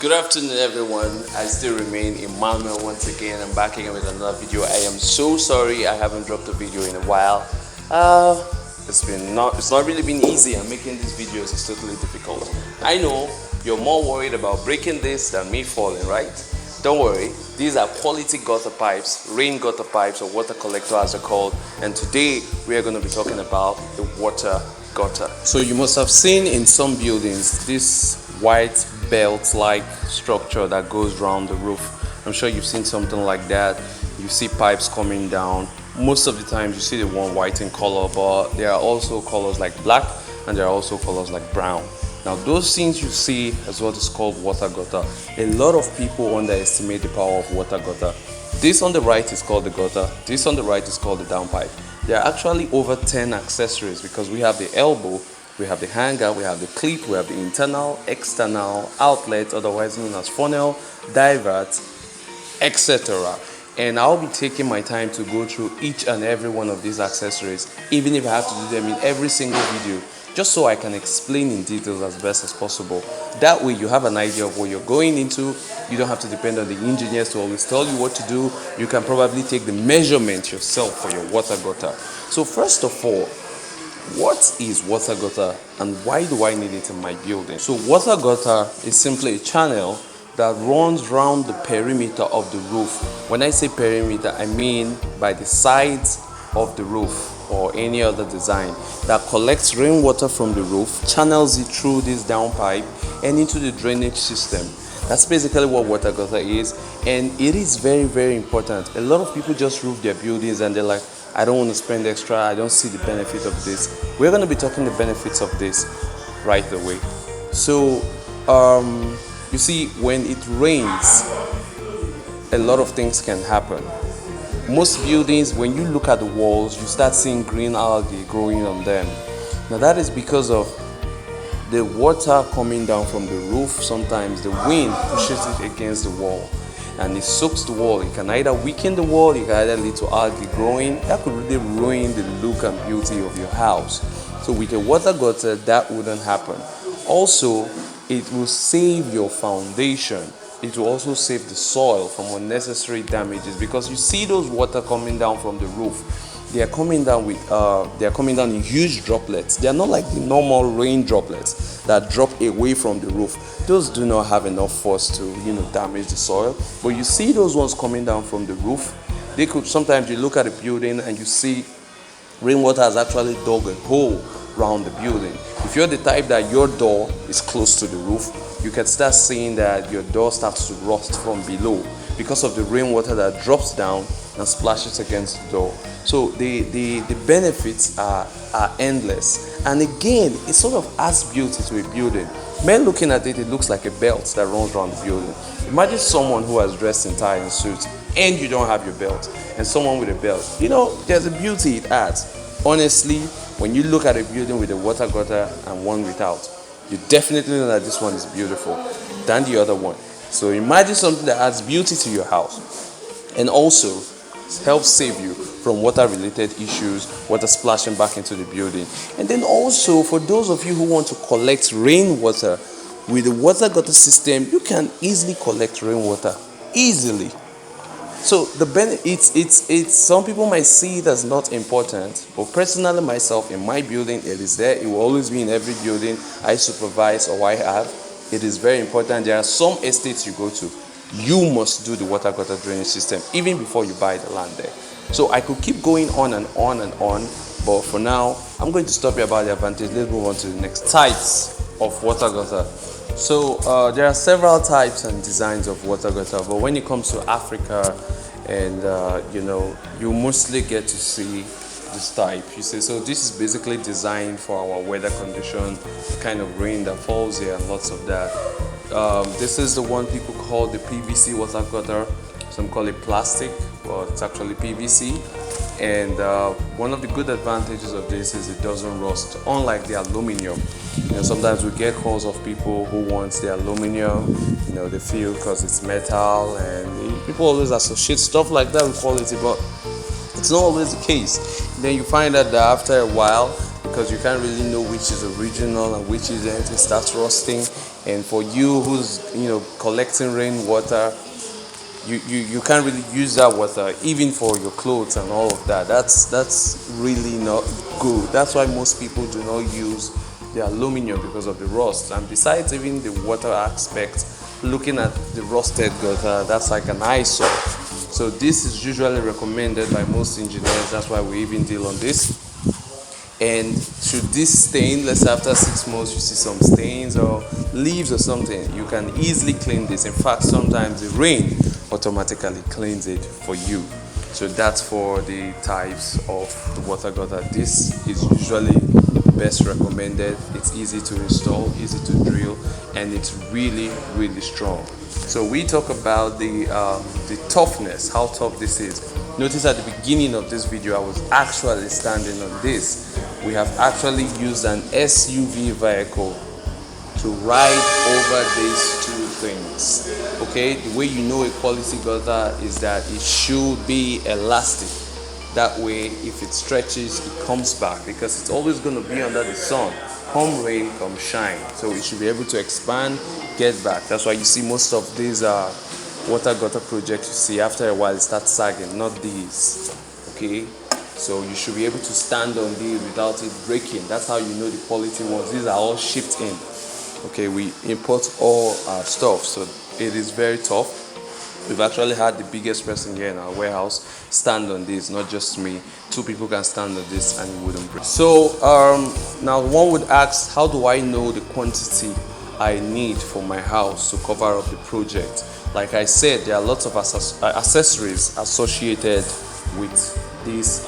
Good afternoon, everyone. I still remain Emmanuel once again. I'm back again with another video. I am so sorry I haven't dropped a video in a while. It's not really been easy, and making these videos is totally difficult. I know you're more worried about breaking this than me falling, right? Don't worry, these are quality gutter pipes, rain gutter pipes, or water collector as they're called. And today we are going to be talking about the water gutter. So you must have seen in some buildings this white belt-like structure that goes around the roof. I'm sure you've seen something like that. You see pipes coming down. Most of the time you see the one white in color, but there are also colors like black and there are also colors like brown. Now those things you see is what is called water gutter. A lot of people underestimate the power of water gutter. This on the right is called the gutter. This on the right is called the downpipe. There are actually over 10 accessories because we have the elbow, we have the hanger, we have the clip, we have the internal, external, outlet, otherwise known as funnel, divert, etc. And I'll be taking my time to go through each and every one of these accessories, even if I have to do them in every single video, just so I can explain in details as best as possible. That way you have an idea of what you're going into. You don't have to depend on the engineers to always tell you what to do. You can probably take the measurement yourself for your water gutter. So first of all, what is water gutter and why do I need it in my building? So water gutter is simply a channel that runs around the perimeter of the roof. When I say perimeter, I mean by the sides of the roof or any other design that collects rainwater from the roof, channels it through this downpipe and into the drainage system. That's basically what water gutter is, and it is very, very important. A lot of people just roof their buildings and they're like, I don't want to spend extra, I don't see the benefit of this. We're going to be talking the benefits of this right away. So you see, when it rains, a lot of things can happen. Most buildings, when you look at the walls, you start seeing green algae growing on them. Now that is because of the water coming down from the roof. Sometimes the wind pushes it against the wall and it soaks the wall. It can either weaken the wall, it can either lead to algae growing. That could really ruin the look and beauty of your house. So with a water gutter, that wouldn't happen. Also, it will save your foundation. It will also save the soil from unnecessary damages, because you see those water coming down from the roof. They are coming down in huge droplets. They are not like the normal rain droplets that drop away from the roof. Those do not have enough force to, damage the soil. But you see those ones coming down from the roof. They could sometimes you look at a building and you see rainwater has actually dug a hole around the building. If you're the type that your door is close to the roof, you can start seeing that your door starts to rust from below because of the rainwater that drops down and splashes against the door. So the benefits are endless. And again, it sort of adds beauty to a building. Men looking at it, it looks like a belt that runs around the building. Imagine someone who has dressed in tie and suit and you don't have your belt, and someone with a belt. There's a beauty it adds. Honestly, when you look at a building with a water gutter and one without, you definitely know that this one is beautiful than the other one. So imagine something that adds beauty to your house and also helps save you from water-related issues, water splashing back into the building. And then also, for those of you who want to collect rainwater, with the water gutter system, you can easily collect rainwater. Easily. So the it's some people might see it as not important, but personally myself, in my building, it is there. It will always be in every building I supervise or I have. It is very important. There are some estates you go to, you must do the water gutter drainage system even before you buy the land there. So I could keep going on and on and on, but for now I'm going to stop here about the advantage. Let's move on to the next types of water gutter. So there are several types and designs of water gutter, but when it comes to Africa, and you mostly get to see this type. You see, so this is basically designed for our weather condition, the kind of rain that falls here and lots of that. This is the one people call the PVC water gutter. Some call it plastic, but it's actually PVC. And one of the good advantages of this is it doesn't rust, unlike the aluminum. Sometimes we get calls of people who want the aluminum, they feel because it's metal, and people always associate stuff like that with quality, but it's not always the case. Then you find out that after a while, because you can't really know which is original and which isn't, it starts rusting. And for you who's collecting rainwater, you can't really use that water even for your clothes and all of that. That's really not good. That's why most people do not use the aluminum, because of the rust. And besides even the water aspect, looking at the rusted gutter, that's like an eyesore. So this is usually recommended by most engineers. That's why we even deal on this. And should this stain, let's say after 6 months you see some stains or leaves or something, you can easily clean this. In fact, sometimes the rain automatically cleans it for you. So that's for the types of the water gutter. This is usually best recommended. It's easy to install, easy to drill, and it's really strong. So we talk about the toughness, how tough this is. Notice at the beginning of this video I was actually standing on this. We have actually used an SUV vehicle to ride over these two things. Okay, the way you know a quality gutter is that it should be elastic. That way, if it stretches, it comes back, because it's always going to be under the sun. Come rain, come shine. So it should be able to expand, get back. That's why you see most of these water gutter projects, you see after a while it starts sagging, not these. Okay, so you should be able to stand on these without it breaking. That's how you know the quality ones. These are all shipped in. Okay, we import all our stuff, so it is very tough. We've actually had the biggest person here in our warehouse stand on this, not just me. 2 people can stand on this and it wouldn't break. So now one would ask, how do I know the quantity I need for my house to cover up the project? Like I said, there are lots of accessories associated with this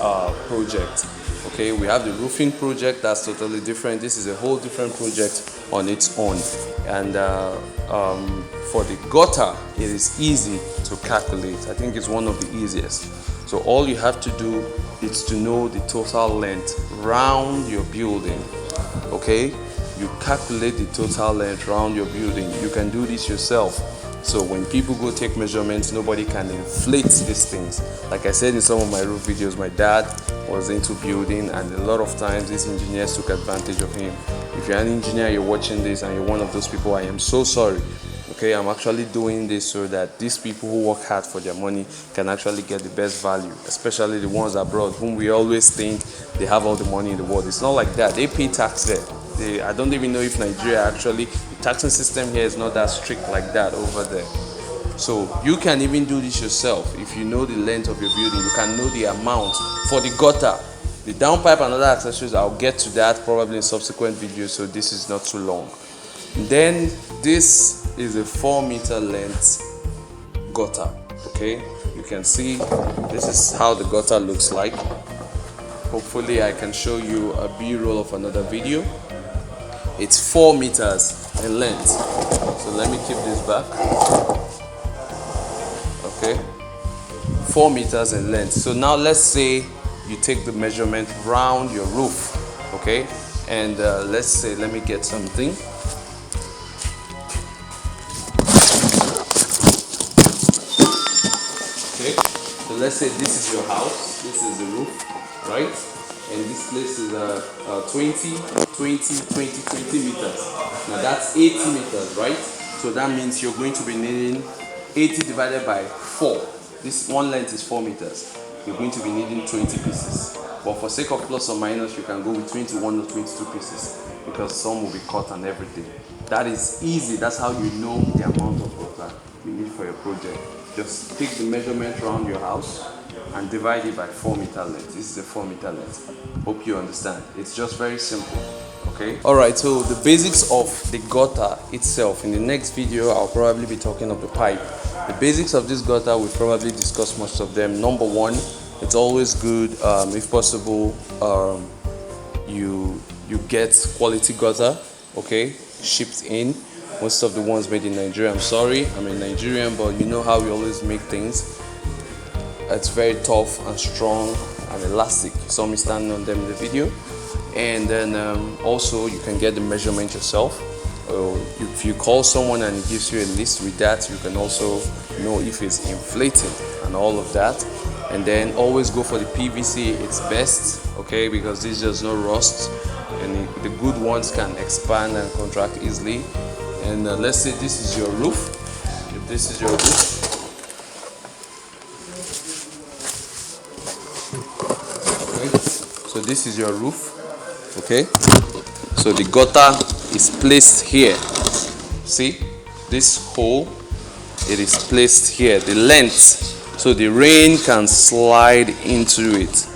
project. Okay, we have the roofing project, that's totally different. This is a whole different project on its own. And for the gutter, it is easy to calculate. I think it's one of the easiest. So all you have to do is to know the total length round your building. Okay, you calculate the total length round your building. You can do this yourself. So when people go take measurements, nobody can inflate these things. Like I said in some of my roof videos, my dad was into building, and a lot of times these engineers took advantage of him. If you're an engineer, you're watching this and you're one of those people, I am so sorry. Okay, I'm actually doing this so that these people who work hard for their money can actually get the best value, especially the ones abroad whom we always think they have all the money in the world. It's not like that. They pay tax there. I don't even know if Nigeria actually, the taxing system here is not that strict like that over there. So you can even do this yourself. If you know the length of your building, you can know the amount for the gutter, the downpipe and other accessories. I'll get to that probably in subsequent videos, so this is not too long. Then this is a 4-meter length gutter. Okay, you can see this is how the gutter looks like. Hopefully I can show you a B-roll of another video. It's 4 meters in length. So let me keep this back. Okay, 4 meters in length. So now let's say you take the measurement round your roof. Okay, and let's say, let me get something. Okay, so let's say this is your house, this is the roof, right? And this place is 20 meters. Now that's 80 meters, right? So that means you're going to be needing 80 divided by 4. This one length is 4 meters. You're going to be needing 20 pieces. But for sake of plus or minus, you can go with 21 or 22 pieces, because some will be cut and everything. That is easy. That's how you know the amount of water you need for your project. Just take the measurement around your house and divide it by 4 meter length. This is a 4 meter length. Hope you understand. It's just very simple. Okay. Alright, so the basics of the gutter itself. In the next video, I'll probably be talking of the pipe. The basics of this gutter, we'll probably discuss most of them. Number one, it's always good, if possible, you get quality gutter, okay, shipped in. Most of the ones made in Nigeria, I'm sorry, I'm a Nigerian, but you know how we always make things. It's very tough and strong and elastic. You saw me standing on them in the video. And then also you can get the measurement yourself. If you call someone and he gives you a list with that, you can also know if it's inflated and all of that. And then always go for the PVC, it's best, okay, because this does not rust, and the good ones can expand and contract easily. And let's say this is your roof. If this is your roof, okay. So this is your roof, okay. So the gutter is placed here. See, this hole, it is placed here, the length, so the rain can slide into it,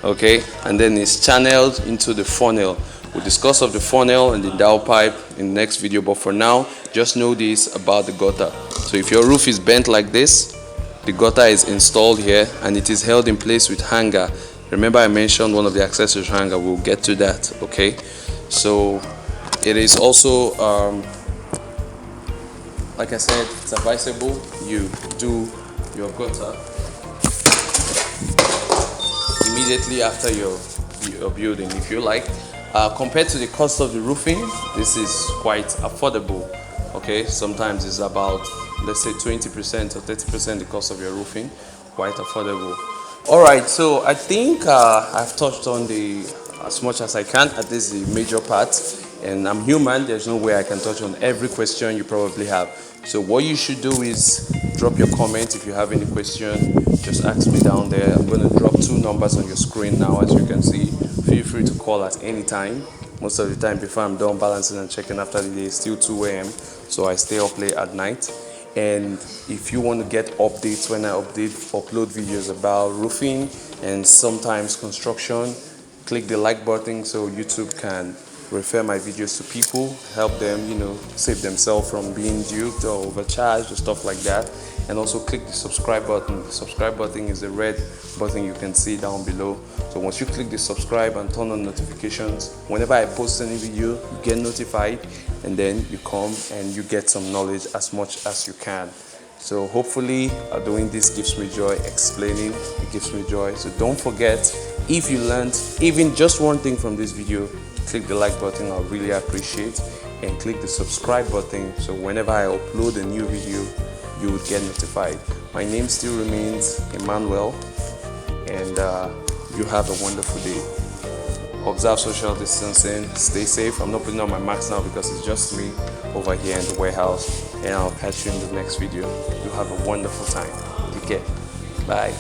okay, and then it's channeled into the funnel. We'll discuss of the funnel and the downpipe in the next video, but for now, just know this about the gutter. So if your roof is bent like this, the gutter is installed here and it is held in place with hanger. Remember I mentioned one of the accessories, hanger. We'll get to that, okay. So it is also like I said, it's advisable you do your gutter immediately after your building, if you like. Compared to the cost of the roofing, this is quite affordable, okay. Sometimes it's about, let's say, 20% or 30% the cost of your roofing. Quite affordable. All right, so I think I've touched on as much as I can. At least the major parts, and I'm human, there's no way I can touch on every question you probably have. So what you should do is drop your comment. If you have any question, just ask me down there. I'm going to drop 2 numbers on your screen now, as you can see. Feel free to call at any time. Most of the time before I'm done balancing and checking after the day, it's still 2 a.m. so I stay up late at night. And if you want to get updates when I upload videos about roofing and sometimes construction, click the like button so YouTube can refer my videos to people, help them, save themselves from being duped or overcharged or stuff like that. And also click the subscribe button. The subscribe button is the red button you can see down below. So once you click the subscribe and turn on notifications, whenever I post any video, you get notified, and then you come and you get some knowledge as much as you can. So hopefully doing this gives me joy, explaining it gives me joy. So don't forget, if you learned even just one thing from this video, click the like button, I'll really appreciate, and click the subscribe button so whenever I upload a new video, you would get notified. My name still remains Emmanuel, and you have a wonderful day. Observe social distancing, stay safe. I'm not putting on my mask now because it's just me over here in the warehouse, and I'll catch you in the next video. You have a wonderful time. Take care. Bye.